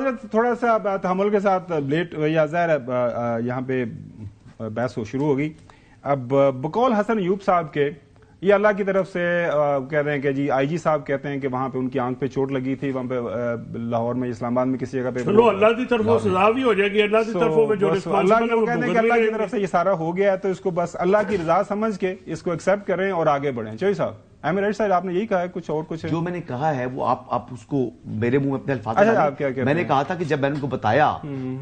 حضرت تھوڑا سا تحمل کے ساتھ لیٹ یا ظاہر ہے یہاں پہ بحث شروع ہوگی. اب بقول حسن ایوب صاحب کے یہ اللہ کی طرف سے کہہ رہے ہیں کہ جی آئی جی صاحب کہتے ہیں کہ وہاں پہ ان کی آنکھ پہ چوٹ لگی تھی, وہاں پہ لاہور میں اسلام آباد میں کسی جگہ پہ چلو اللہ کی طرف سزا بھی ہو جائے گی, اللہ کی طرف میں جو اللہ کو کہتے ہیں کہ اللہ کی طرف سے یہ سارا ہو گیا ہے تو اس کو بس اللہ کی رضا سمجھ کے اس کو ایکسیپٹ کریں اور آگے بڑھیں. چوہی صاحب ایم رائٹ صاحب آپ نے یہی کہا ہے کچھ اور کچھ جو میں نے کہا ہے وہ آپ اس کو میرے منہ میں اپنے الفاظ میں نے کہا تھا کہ جب میں نے ان کو بتایا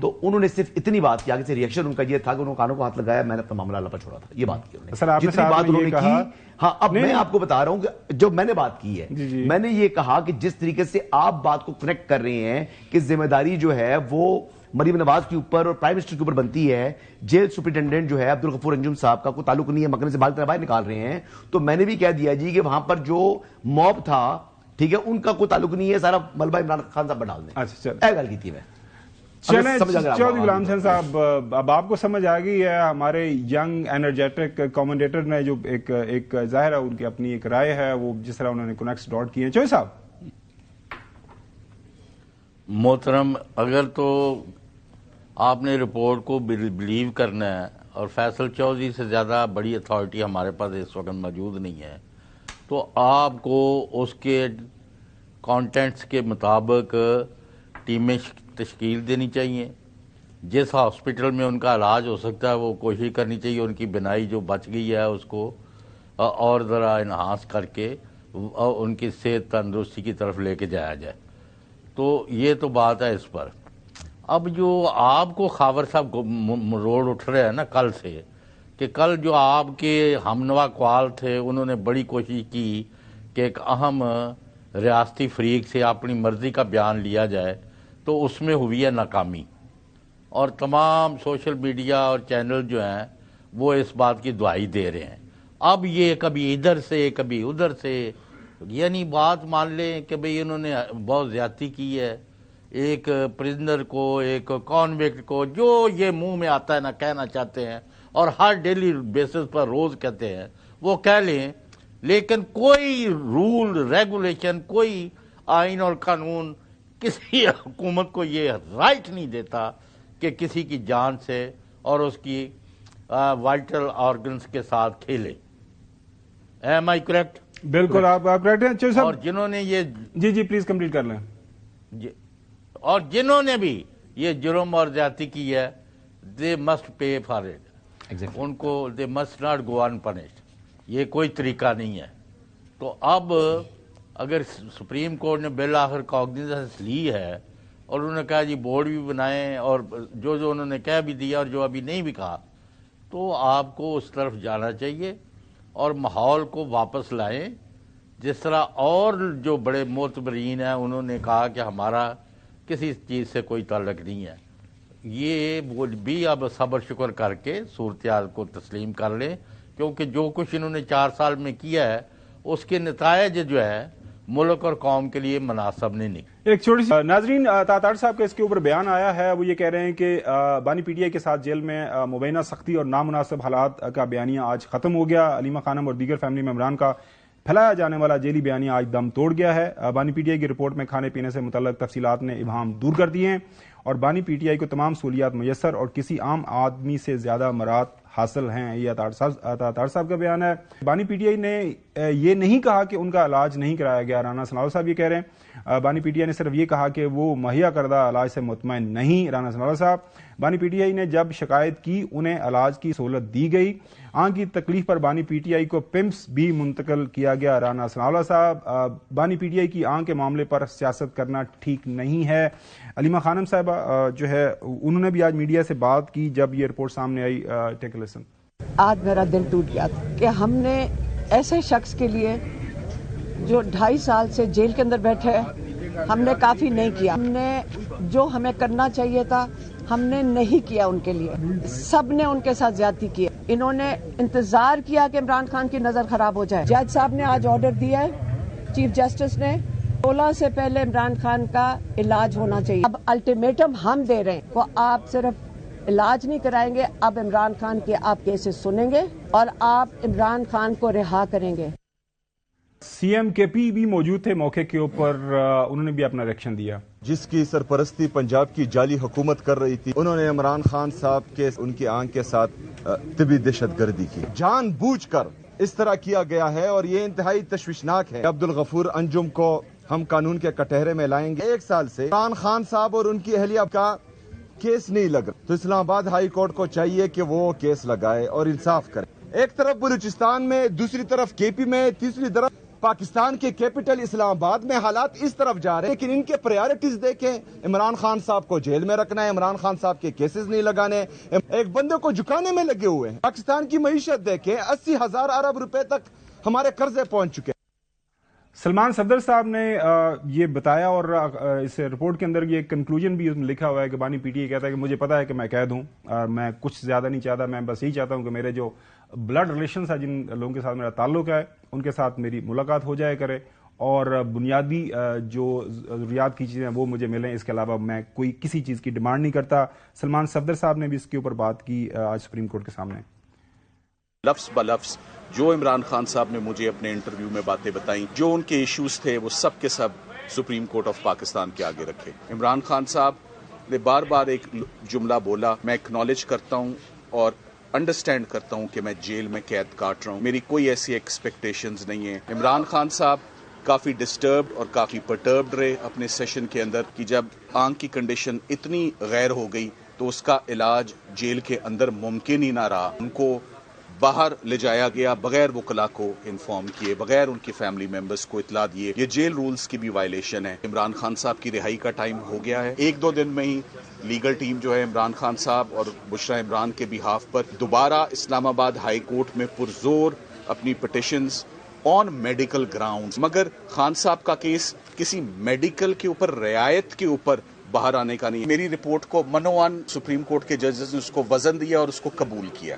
تو انہوں نے صرف اتنی بات کی, آگے سے ریئیکشن ان کا یہ تھا کہ انہوں نے کانوں کو ہاتھ لگایا, میں نے اپنا معاملہ اللہ پر چھوڑا تھا. یہ بات کی انہوں نے, جتنی بات انہوں نے کی. ہاں اب میں آپ کو بتا رہا ہوں کہ جو میں نے بات کی ہے میں نے یہ کہا کہ جس طریقے سے آپ بات کو کنیکٹ کر رہے ہیں کہ ذمہ داری جو ہے وہ مریم نواز کے اوپر اور پرائم منسٹر کے اوپر بنتی ہے, جیل سپرنٹینڈنٹ جو ہے عبدالغفور انجم صاحب کا کوئی تعلق نہیں ہے, مکنے سے باہر نکال رہے ہیں, تو میں نے بھی کہہ دیا جی کہ وہاں پر جو موب تھا ٹھیک ہے ان کا کوئی تعلق نہیں ہے, سارا ملبہ عمران خان صاحب پر ڈال دیں. اچھا گل کی تھی میں. چودھری غلام حسین صاحب اب آپ کو سمجھ آ گئی ہے, ہمارے ینگ انرجیٹک کامنٹیٹر نے جو ایک ظاہر ہے ان کی اپنی ایک رائے ہے وہ جس طرح انہوں نے کنیکٹس ڈاٹ کیے ہیں. چوہی صاحب محترم, اگر تو آپ نے رپورٹ کو بلیو کرنا ہے اور فیصل چودھری سے زیادہ بڑی اتھارٹی ہمارے پاس اس وقت موجود نہیں ہے تو آپ کو اس کے کانٹینٹس کے مطابق ٹیمیں تشکیل دینی چاہیے. جس ہاسپٹل میں ان کا علاج ہو سکتا ہے وہ کوشش کرنی چاہیے ان کی بینائی جو بچ گئی ہے اس کو اور ذرا انہانس کر کے ان کی صحت تندرستی کی طرف لے کے جایا جائے. تو یہ تو بات ہے اس پر. اب جو آپ کو خاور صاحب روڈ اٹھ رہے ہیں نا کل سے, کہ کل جو آپ کے ہمنوا اقوال تھے انہوں نے بڑی کوشش کی کہ ایک اہم ریاستی فریق سے اپنی مرضی کا بیان لیا جائے تو اس میں ہوئی ہے ناکامی, اور تمام سوشل میڈیا اور چینل جو ہیں وہ اس بات کی دعائی دے رہے ہیں. اب یہ کبھی ادھر سے کبھی ادھر سے, یعنی بات مان لیں کہ بھئی انہوں نے بہت زیادتی کی ہے. ایک پرزنر کو, ایک کانوکٹ کو, جو یہ منہ میں آتا ہے نا کہنا چاہتے ہیں اور ہر ڈیلی بیسس پر روز کہتے ہیں وہ کہہ لیں, لیکن کوئی رول ریگولیشن, کوئی آئین اور قانون کسی حکومت کو یہ رائٹ نہیں دیتا کہ کسی کی جان سے اور اس کی وائٹل آرگنز کے ساتھ کھیلے. Am I correct? بالکل آپ کریکٹ ہیں. اور جنہوں نے یہ جی پلیز کمپلیٹ کر لیں. اور جنہوں نے بھی یہ جرم اور زیادتی کی ہے they must pay for it, ان کو they must not go unpunished. یہ کوئی طریقہ نہیں ہے. تو اب اگر سپریم کورٹ نے بالآخر کاگنیزنس لی ہے اور انہوں نے کہا جی بورڈ بھی بنائیں اور جو انہوں نے کہہ بھی دیا اور جو ابھی نہیں بھی کہا, تو آپ کو اس طرف جانا چاہیے اور ماحول کو واپس لائیں. جس طرح اور جو بڑے معتبرین ہیں انہوں نے کہا کہ ہمارا کسی چیز سے کوئی تعلق نہیں ہے, یہ وہ بھی اب صبر شکر کر کے صورتحال کو تسلیم کر لیں, کیونکہ جو کچھ انہوں نے 4 سال میں کیا ہے اس کے نتائج جو ہے ملک اور قوم کے لیے مناسب نہیں. ایک چھوٹی سی ناظرین, تاتار صاحب کا اس کے اوپر بیان آیا ہے, وہ یہ کہہ رہے ہیں کہ بانی پی ٹی آئی کے ساتھ جیل میں مبینہ سختی اور نامناسب حالات کا بیانیہ آج ختم ہو گیا. علیمہ خانم اور دیگر فیملی ممبران کا پھیلایا جانے والا جیلی بیانیہ آج دم توڑ گیا ہے. بانی پی ٹی آئی کی رپورٹ میں کھانے پینے سے متعلق تفصیلات نے ابہام دور کر دیے ہیں اور بانی پی ٹی آئی کو تمام سہولیات میسر اور کسی عام آدمی سے زیادہ مراد حاصل ہیں. یہ تاتار صاحب کا بیان ہے. بانی پی ٹی آئی نے یہ نہیں کہا کہ ان کا علاج نہیں کرایا گیا. رانا سناولا صاحب یہ کہہ رہے ہیں بانی پی ٹی آئی نے صرف یہ کہا کہ وہ مہیا کردہ علاج سے مطمئن نہیں. رانا سناولا صاحب, بانی پی ٹی آئی نے جب شکایت کی انہیں علاج کی سہولت دی گئی. آنکھ کی تکلیف پر بانی پی ٹی آئی کو پمپس بھی منتقل کیا گیا. رانا سناولا صاحب, بانی پی ٹی آئی کی آنکھ کے معاملے پر سیاست کرنا ٹھیک نہیں ہے. علیمہ خانم صاحبہ جو ہے انہوں نے بھی آج میڈیا سے بات کی جب یہ رپورٹ سامنے آئی. ٹیک لسن. آج میرا دل ٹوٹ گیا تھا کہ ہم نے ایسے شخص کے لیے جو 2.5 سال سے جیل کے اندر بیٹھے ہم نے کافی نہیں کیا. ہم نے جو ہمیں کرنا چاہیے تھا ہم نے نہیں کیا ان کے لیے. سب نے ان کے ساتھ زیادتی کی. انہوں نے انتظار کیا کہ عمران خان کی نظر خراب ہو جائے. جج صاحب نے آج آرڈر دیا ہے چیف جسٹس نے 16 سے پہلے عمران خان کا علاج ہونا چاہیے. اب الٹیمیٹم ہم دے رہے ہیں, وہ آپ صرف علاج نہیں کرائیں گے, اب عمران خان کے آپ کیسز سنیں گے اور آپ عمران خان کو رہا کریں گے. سی ایم کے پی بھی موجود تھے موقع کے اوپر, انہوں نے بھی اپنا ریئیکشن دیا. جس کی سرپرستی پنجاب کی جعلی حکومت کر رہی تھی، انہوں نے عمران خان صاحب کے ان کی آنکھ کے ساتھ طبی دہشت گردی کی، جان بوجھ کر اس طرح کیا گیا ہے، اور یہ انتہائی تشویشناک ہے۔ عبدالغفور انجم کو ہم قانون کے کٹہرے میں لائیں گے۔ 1 سال سے عمران خان صاحب اور ان کی اہلیہ کا کیس نہیں لگ رہا، تو اسلام آباد ہائی کورٹ کو چاہیے کہ وہ کیس لگائے اور انصاف کرے۔ ایک طرف بلوچستان میں، دوسری طرف کے پی میں، تیسری طرف پاکستان کے کیپٹل اسلام آباد میں حالات اس طرف جا رہے ہیں، لیکن ان کے پریارٹیز دیکھیں، عمران خان صاحب کو جیل میں رکھنا ہے، عمران خان صاحب کے کیسز نہیں لگانے، ایک بندے کو جھکانے میں لگے ہوئے ہیں۔ پاکستان کی معیشت دیکھیں، 80,000 ارب روپے تک ہمارے قرضے پہنچ چکے ہیں۔ سلمان صفدر صاحب نے یہ بتایا، اور اس رپورٹ کے اندر یہ کنکلوژن بھی لکھا ہوا ہے کہ بانی پی ٹی اے کہتا ہے کہ مجھے پتا ہے کہ میں قید ہوں، اور میں کچھ زیادہ نہیں چاہتا، میں بس یہی چاہتا ہوں کہ میرے جو بلڈ ریلیشنز ہیں، جن لوگوں کے ساتھ میرا تعلق ہے، ان کے ساتھ میری ملاقات ہو جائے کرے، اور بنیادی جو ضروریات کی چیزیں ہیں وہ مجھے ملیں، اس کے علاوہ میں کوئی کسی چیز کی ڈیمانڈ نہیں کرتا۔ سلمان صفدر صاحب نے بھی اس کے اوپر بات کی آج سپریم کورٹ کے سامنے۔ لفظ بلفظ جو عمران خان صاحب نے مجھے اپنے انٹرویو میں باتیں بتائیں، جو ان کے ایشوز تھے، وہ سب کے سب سپریم کورٹ آف پاکستان کے آگے رکھے۔ عمران خان صاحب نے بار بار ایک جملہ بولا، میں اکنالج کرتا ہوں اور انڈرسٹینڈ کرتا ہوں کہ میں جیل میں قید کاٹ رہا ہوں، میری کوئی ایسی ایکسپیکٹیشنز نہیں ہیں۔ عمران خان صاحب کافی ڈسٹربڈ اور کافی پرٹربڈ رہے اپنے سیشن کے اندر، کہ جب آنکھ کی کنڈیشن اتنی غیر ہو گئی تو اس کا علاج جیل کے اندر ممکن ہی نہ رہا۔ ان کو باہر لے جایا گیا بغیر وکلا کو انفارم کیے، بغیر ان کی فیملی ممبرز کو اطلاع دیے۔ یہ جیل رولز کی بھی وائلیشن ہے۔ عمران خان صاحب کی رہائی کا ٹائم ہو گیا ہے۔ 1-2 دن میں ہی لیگل ٹیم جو ہے عمران خان صاحب اور بشرا عمران کے بہاف پر دوبارہ اسلام آباد ہائی کورٹ میں پرزور اپنی پٹیشنز آن میڈیکل گراؤنڈز، مگر خان صاحب کا کیس کسی میڈیکل کے اوپر، رعایت کے اوپر باہر آنے کا نہیں۔ میری رپورٹ کو منوان سپریم کورٹ کے ججز نے اس کو وزن دیا اور اس کو قبول کیا۔